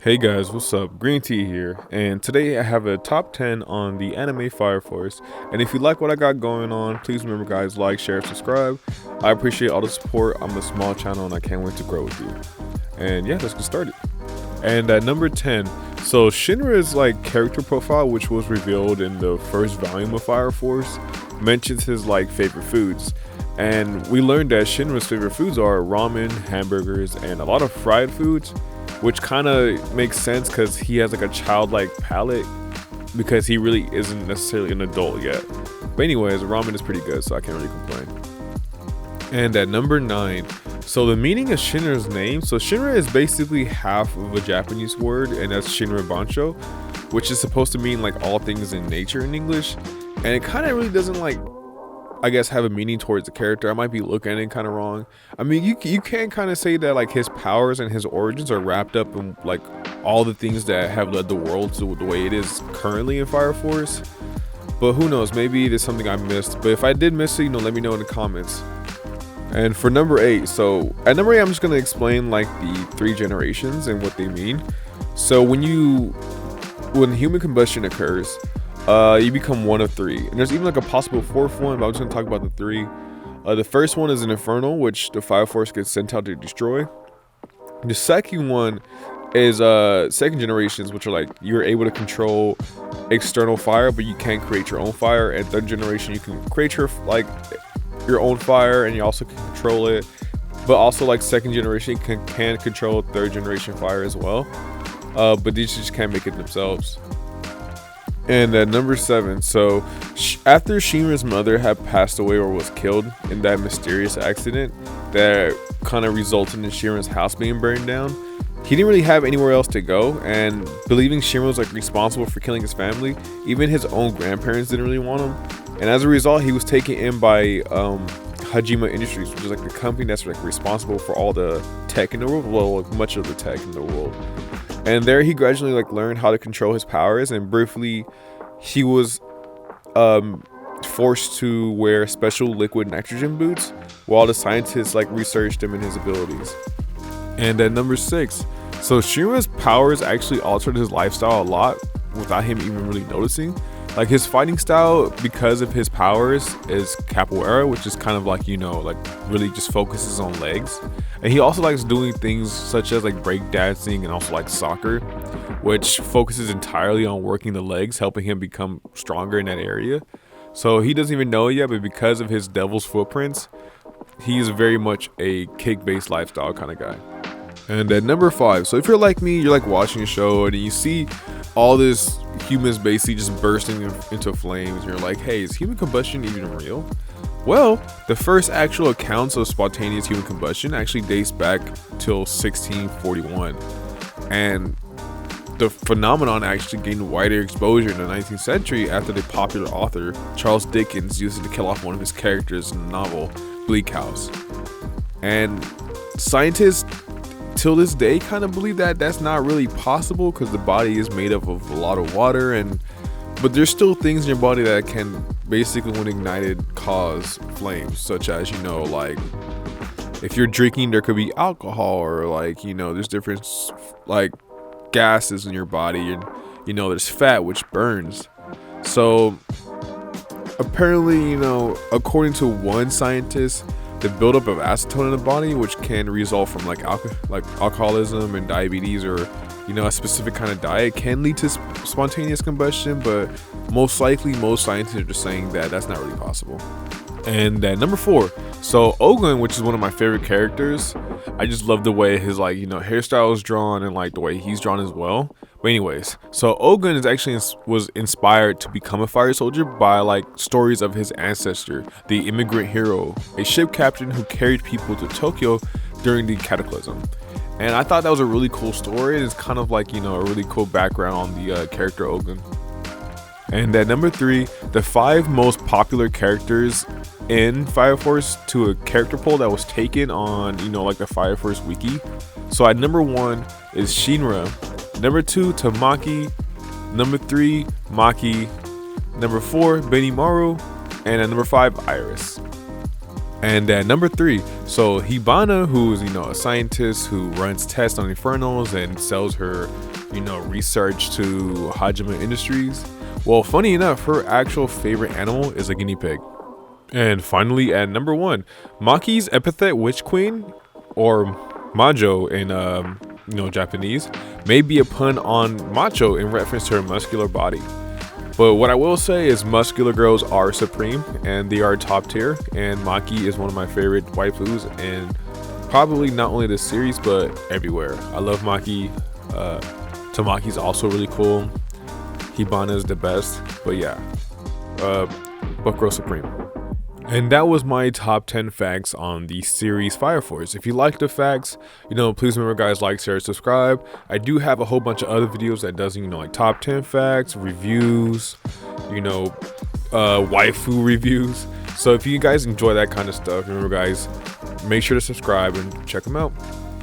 Hey guys, what's up? Green Tea here, and today I have a top 10 on the anime Fire Force. And if you like what I got going on, please remember, guys, like, share, subscribe. I appreciate all the support. I'm a small channel and I can't wait to grow with you. And yeah, let's get started. And at number 10, so Shinra's character profile, which was revealed in the first volume of Fire Force, mentions his favorite foods. And we learned that Shinra's favorite foods are ramen, hamburgers, and a lot of fried foods, which kind of makes sense because he has a childlike palate because he really isn't necessarily an adult yet. But anyways, ramen is pretty good, so I can't really complain. And at number 9, so the meaning of Shinra's name, so Shinra is basically half of a Japanese word, and that's Shinra Bancho, which is supposed to mean all things in nature in English. And it kind of really doesn't I guess have a meaning towards the character. I might be looking at it kind of wrong. I mean, you can kind of say that his powers and his origins are wrapped up in all the things that have led the world to the way it is currently in Fire Force. But who knows? Maybe there's something I missed. But if I did miss it, let me know in the comments. And for number 8, so at number 8, I'm just gonna explain the 3 generations and what they mean. So when human combustion occurs, you become one of 3, and there's even a possible 4th one, but I'm just gonna talk about the 3. The first one is an infernal, which the Fire Force gets sent out to destroy. The second one is second generations, which are you're able to control external fire, but you can't create your own fire. And third generation, you can create your own fire, and you also can control it. But also second generation can control third generation fire as well. But these just can't make it themselves. And at number 7, so after Shinra's mother had passed away or was killed in that mysterious accident that kind of resulted in Shinra's house being burned down, he didn't really have anywhere else to go. And believing Shinra was responsible for killing his family, even his own grandparents didn't really want him. And as a result, he was taken in by Hajima Industries, which is the company that's responsible for all the tech in the world, well, much of the tech in the world. And there he gradually learned how to control his powers, and briefly he was forced to wear special liquid nitrogen boots while the scientists researched him and his abilities. And at number 6, so Shinra's powers actually altered his lifestyle a lot without him even really noticing. His fighting style, because of his powers, is capoeira, which is kind of really just focuses on legs. And he also likes doing things such as break dancing and also soccer, which focuses entirely on working the legs, helping him become stronger in that area. So he doesn't even know it yet, but because of his devil's footprints, he is very much a kick-based lifestyle kind of guy. And at number 5, so if you're like me, you're watching a show and you see all this humans basically just bursting into flames, and you're like, hey, is human combustion even real? Well, the first actual accounts of spontaneous human combustion actually dates back till 1641, and the phenomenon actually gained wider exposure in the 19th century after the popular author Charles Dickens used it to kill off one of his characters in the novel Bleak House. And scientists till this day kind of believe that that's not really possible because the body is made up of a lot of water, but there's still things in your body that can basically, when ignited, cause flames, such as if you're drinking, there could be alcohol, or there's different gases in your body, and there's fat which burns. So apparently, according to one scientist, the buildup of acetone in the body, which can result from alcoholism and diabetes, or a specific kind of diet, can lead to spontaneous combustion. But most likely, most scientists are just saying that that's not really possible. And at number 4, so Ogun, which is one of my favorite characters. I just love the way his hairstyle is drawn, and the way he's drawn as well. But anyways, so Ogun is actually was inspired to become a fire soldier by stories of his ancestor, the immigrant hero, a ship captain who carried people to Tokyo during the cataclysm. And I thought that was a really cool story. It's kind of a really cool background on the character Ogun. And at number 3, the 5 most popular characters in Fire Force to a character poll that was taken on the Fire Force wiki. So at number 1 is Shinra, number 2 Tamaki, number 3 Maki, number 4 Benimaru, and at number 5 Iris. And at number 3, so Hibana, who's a scientist who runs tests on Infernals and sells her research to Hajime Industries. Well, funny enough, her actual favorite animal is a guinea pig. And finally, at number 1, Maki's epithet Witch Queen, or Majo in Japanese, may be a pun on macho in reference to her muscular body. But what I will say is muscular girls are supreme and they are top tier, and Maki is one of my favorite waifus, and probably not only this series but everywhere. I love Maki. Tamaki's also really cool. Hibana is the best, but yeah, Buck Girl Supreme. And that was my top 10 facts on the series Fire Foce. If you like the facts, please remember, guys, like, share, subscribe. I do have a whole bunch of other videos that does, like top 10 facts, reviews, waifu reviews. So if you guys enjoy that kind of stuff, remember, guys, make sure to subscribe and check them out.